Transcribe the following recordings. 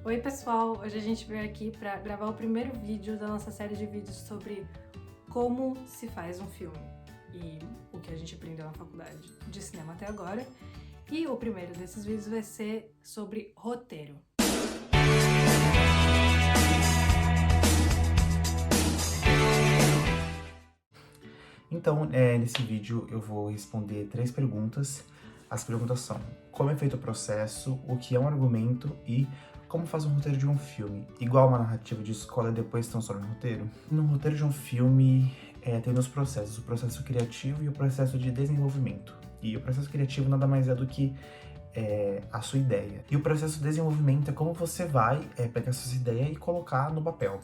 Oi pessoal, hoje a gente veio aqui para gravar o primeiro vídeo da nossa série de vídeos sobre como se faz um filme e o que a gente aprendeu na faculdade de cinema até agora. E o primeiro desses vídeos vai ser sobre roteiro. Então, nesse vídeo eu vou responder 3 perguntas. As perguntas são: como é feito o processo, o que é um argumento e como faz um roteiro de um filme? Igual uma narrativa de escola e depois transforma em roteiro? No roteiro de um filme tem dois processos, o processo criativo e o processo de desenvolvimento. E o processo criativo nada mais é do que a sua ideia. E o processo de desenvolvimento é como você vai pegar essa sua ideia e colocar no papel.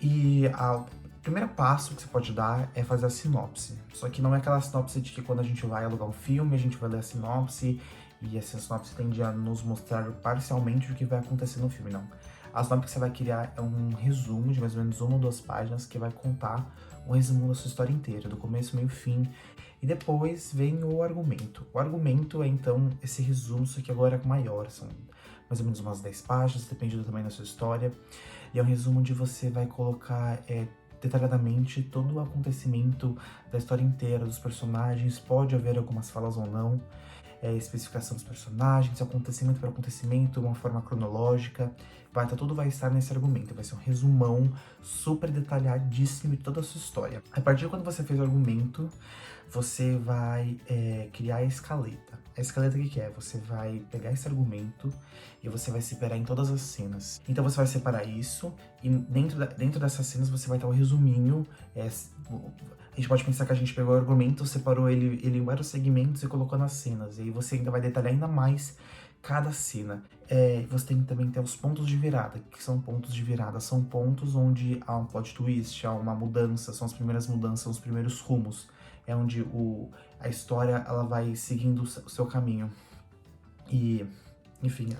E o primeiro passo que você pode dar é fazer a sinopse. Só que não é aquela sinopse de que quando a gente vai alugar um filme, a gente vai ler a sinopse e essa sinopse tende a nos mostrar parcialmente o que vai acontecer no filme, não. A sinopse que você vai criar é um resumo de mais ou menos 1 ou 2 páginas que vai contar um resumo da sua história inteira, do começo, meio, fim. E depois vem o argumento. O argumento é então esse resumo, só que agora é maior, são mais ou menos umas 10 páginas, depende do tamanho da sua história. E é um resumo onde você vai colocar detalhadamente todo o acontecimento da história inteira, dos personagens, pode haver algumas falas ou não, especificação dos personagens, acontecimento por acontecimento, uma forma cronológica, tudo vai estar nesse argumento, vai ser um resumão super detalhadíssimo de toda a sua história. A partir de quando você fez o argumento, você vai criar a escaleta. A escaleta o que é? Você vai pegar esse argumento e você vai separar em todas as cenas. Então você vai separar isso e dentro dessas cenas você vai ter um resuminho. A gente pode pensar que a gente pegou o argumento, separou ele em vários segmentos e colocou nas cenas. E aí você ainda vai detalhar ainda mais cada cena. Você tem que também ter os pontos de virada. O que são pontos de virada? São pontos onde há um plot twist, há uma mudança, são as primeiras mudanças, são os primeiros rumos. É onde a história ela vai seguindo o seu caminho. E, enfim,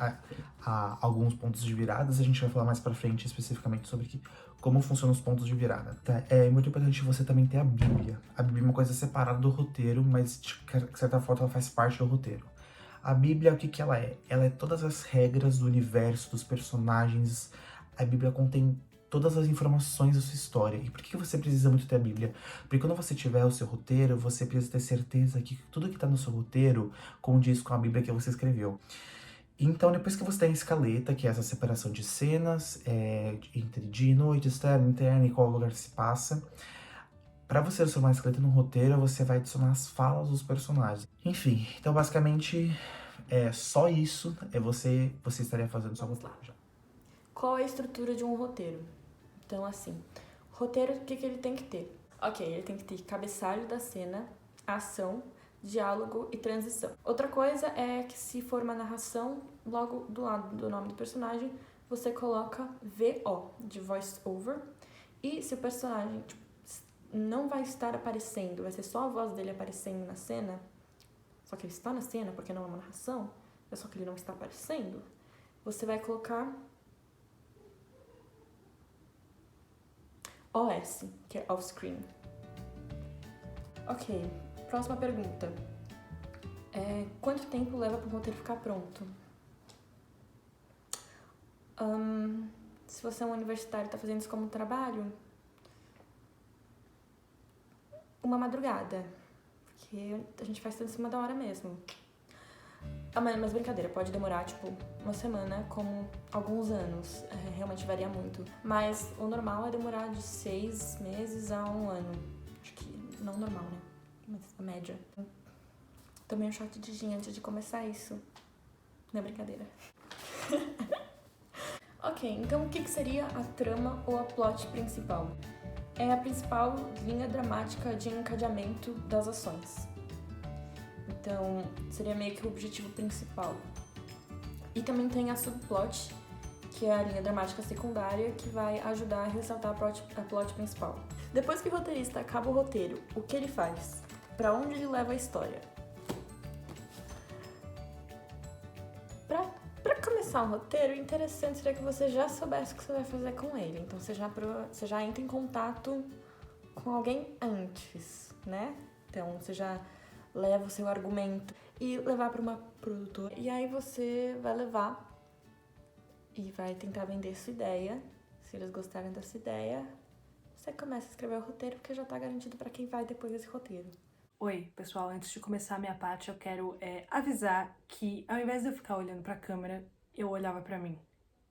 há alguns pontos de viradas, a gente vai falar mais pra frente especificamente sobre como funcionam os pontos de virada. Tá? É muito importante você também ter a Bíblia. A Bíblia é uma coisa separada do roteiro, mas de certa forma ela faz parte do roteiro. A Bíblia, o que ela é? Ela é todas as regras do universo, dos personagens. A Bíblia contém todas as informações da sua história. E por que você precisa muito ter a Bíblia? Porque quando você tiver o seu roteiro, você precisa ter certeza que tudo que está no seu roteiro condiz com a Bíblia que você escreveu. Então, depois que você tem a escaleta, que é essa separação de cenas, entre dia e noite, externo, interno e qual lugar se passa, para você transformar a escaleta num roteiro, você vai adicionar as falas dos personagens. Enfim, então basicamente é só isso, você estaria fazendo só roteiro já. Qual é a estrutura de um roteiro? Então, assim, roteiro, o que ele tem que ter? Ok, ele tem que ter cabeçalho da cena, ação, diálogo e transição. Outra coisa é que se for uma narração, logo do lado do nome do personagem, você coloca VO, de voice over, e se o personagem não vai estar aparecendo, vai ser só a voz dele aparecendo na cena, só que ele está na cena porque não é uma narração, é só que ele não está aparecendo, você vai colocar OS, que é off-screen. Ok, próxima pergunta. Quanto tempo leva para o roteiro ficar pronto? Se você é um universitário e está fazendo isso como trabalho, uma madrugada, porque a gente faz tudo em cima da hora mesmo. Mas brincadeira, pode demorar, uma semana, como alguns anos. Realmente varia muito. Mas o normal é demorar de 6 meses a 1 ano. Acho que não normal, né? Mas a média. Tomei um shot de gin antes de começar isso. Não é brincadeira. Ok, então o que seria a trama ou a plot principal? É a principal linha dramática de encadeamento das ações. Então, seria meio que o objetivo principal. E também tem a subplot, que é a linha dramática secundária, que vai ajudar a ressaltar a plot principal. Depois que o roteirista acaba o roteiro, o que ele faz? Pra onde ele leva a história? Pra começar um roteiro, o interessante seria que você já soubesse o que você vai fazer com ele. Então, você já entra em contato com alguém antes, né? Então, você já leva o seu argumento e levar para uma produtora. E aí você vai levar e vai tentar vender sua ideia. Se eles gostarem dessa ideia, você começa a escrever o roteiro, porque já tá garantido pra quem vai depois desse roteiro. Oi, pessoal, antes de começar a minha parte, eu quero avisar que ao invés de eu ficar olhando pra câmera, eu olhava pra mim.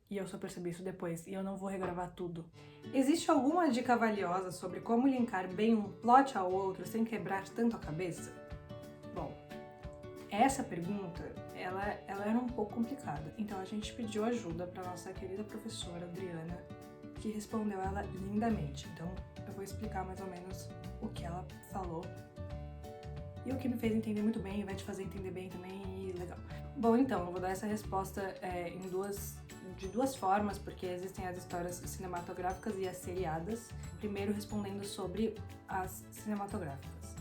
E eu só percebi isso depois, e eu não vou regravar tudo. Existe alguma dica valiosa sobre como linkar bem um plot ao outro sem quebrar tanto a cabeça? Bom, essa pergunta, ela era um pouco complicada. Então a gente pediu ajuda pra nossa querida professora Adriana, que respondeu ela lindamente. Então eu vou explicar mais ou menos o que ela falou. E o que me fez entender muito bem, vai te fazer entender bem também, e legal. Bom, então, eu vou dar essa resposta de duas formas, porque existem as histórias cinematográficas e as seriadas. Primeiro, respondendo sobre as cinematográficas.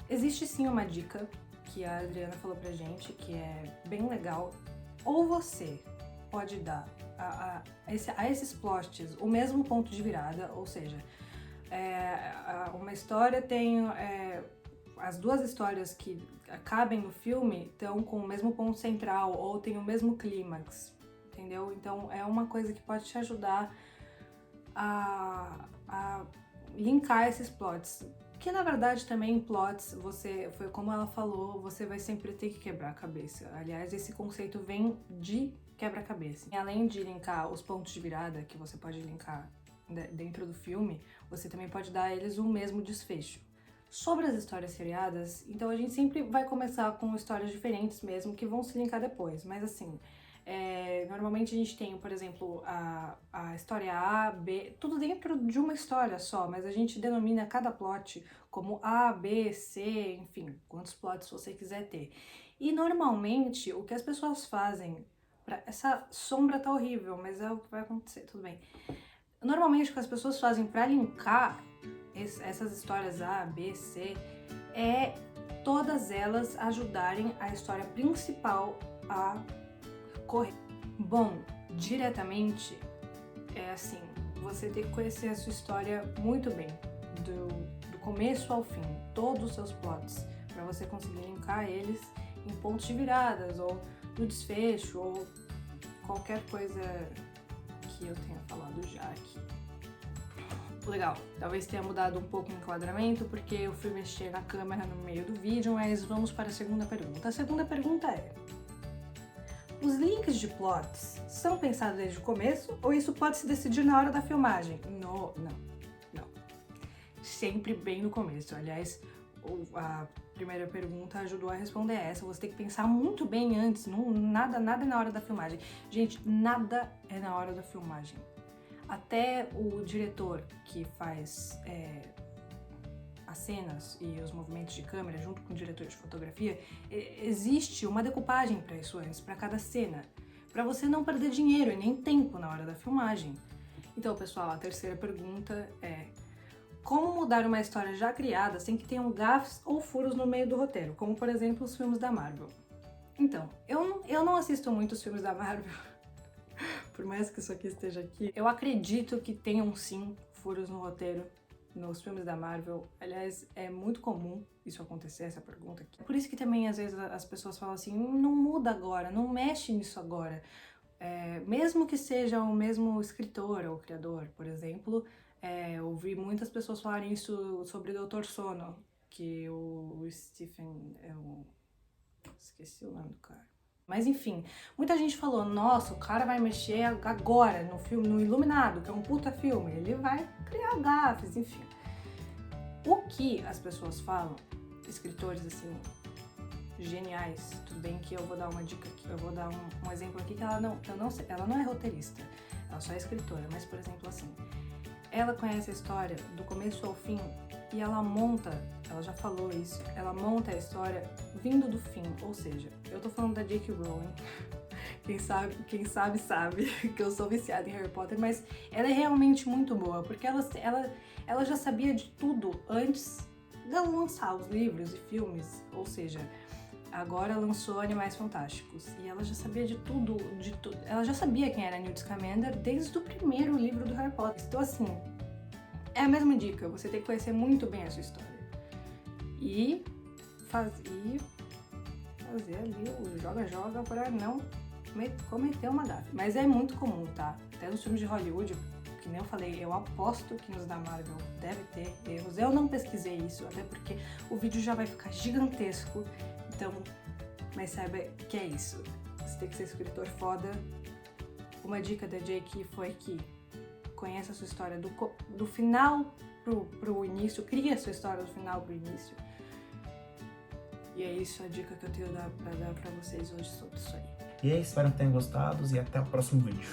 Existe sim uma dica que a Adriana falou pra gente, que é bem legal. Ou você pode dar a esses plots o mesmo ponto de virada, ou seja, uma história tem... as duas histórias que cabem no filme estão com o mesmo ponto central ou tem o mesmo clímax, entendeu? Então é uma coisa que pode te ajudar a linkar esses plots. Que na verdade também plots, foi como ela falou, você vai sempre ter que quebrar a cabeça. Aliás, esse conceito vem de quebra-cabeça. E além de linkar os pontos de virada que você pode linkar dentro do filme, você também pode dar a eles o mesmo desfecho. Sobre as histórias seriadas, então a gente sempre vai começar com histórias diferentes mesmo, que vão se linkar depois, mas assim, normalmente a gente tem, por exemplo, a história A, B, tudo dentro de uma história só, mas a gente denomina cada plot como A, B, C, enfim, quantos plots você quiser ter. E normalmente o que as pessoas fazem, essa sombra tá horrível, mas é o que vai acontecer, tudo bem. Normalmente o que as pessoas fazem pra linkar essas histórias A, B, C, é todas elas ajudarem a história principal a correr. Bom, diretamente é assim, você tem que conhecer a sua história muito bem, do começo ao fim, todos os seus plots, para você conseguir linkar eles em pontos de viradas, ou no desfecho, ou qualquer coisa que eu tenha falado já aqui. Legal, talvez tenha mudado um pouco o enquadramento, porque eu fui mexer na câmera no meio do vídeo, mas vamos para a segunda pergunta. A segunda pergunta é: os links de plots são pensados desde o começo, ou isso pode se decidir na hora da filmagem? Não. Sempre bem no começo. Aliás, a primeira pergunta ajudou a responder essa. Você tem que pensar muito bem antes, nada é na hora da filmagem. Gente, nada é na hora da filmagem. Até o diretor que faz as cenas e os movimentos de câmera, junto com o diretor de fotografia, existe uma decupagem para isso antes, para cada cena, para você não perder dinheiro e nem tempo na hora da filmagem. Então, pessoal, a terceira pergunta é: como mudar uma história já criada sem que tenham gafes ou furos no meio do roteiro, como por exemplo os filmes da Marvel? Então, eu não assisto muito os filmes da Marvel. Por mais que isso aqui esteja aqui, eu acredito que tenham sim furos no roteiro nos filmes da Marvel. Aliás, é muito comum isso acontecer, essa pergunta aqui. Por isso que também às vezes as pessoas falam assim, não muda agora, não mexe nisso agora. Mesmo que seja o mesmo escritor ou criador, por exemplo, ouvi muitas pessoas falarem isso sobre o Dr. Sono, que o Stephen... esqueci o nome do cara. Mas enfim, muita gente falou, nossa, o cara vai mexer agora no filme, no Iluminado, que é um puta filme, ele vai criar gafes, enfim. O que as pessoas falam, escritores assim, geniais, tudo bem que eu vou dar uma dica aqui, eu vou dar um exemplo aqui que ela não é roteirista, ela só é escritora, mas por exemplo assim, ela conhece a história do começo ao fim e ela já falou isso, ela monta a história vindo do fim, ou seja, eu tô falando da J.K. Rowling, quem sabe que eu sou viciada em Harry Potter, mas ela é realmente muito boa, porque ela já sabia de tudo antes de lançar os livros e filmes, ou seja, agora lançou Animais Fantásticos, e ela já sabia de tudo, ela já sabia quem era Newt Scamander desde o primeiro livro do Harry Potter, então assim, é a mesma dica, você tem que conhecer muito bem a sua história. E fazer ali o joga-joga para não cometeu uma gafe. Mas é muito comum, tá? Até nos filmes de Hollywood, que nem eu falei, eu aposto que nos da Marvel deve ter erros. Eu não pesquisei isso, até porque o vídeo já vai ficar gigantesco. Então, mas saiba que é isso. Você tem que ser escritor foda. Uma dica da J.K. foi que conheça a sua história do final pro início, cria a sua história do final pro início. E é isso a dica que eu tenho pra dar pra vocês hoje sobre isso aí. E aí, espero que tenham gostado e até o próximo vídeo.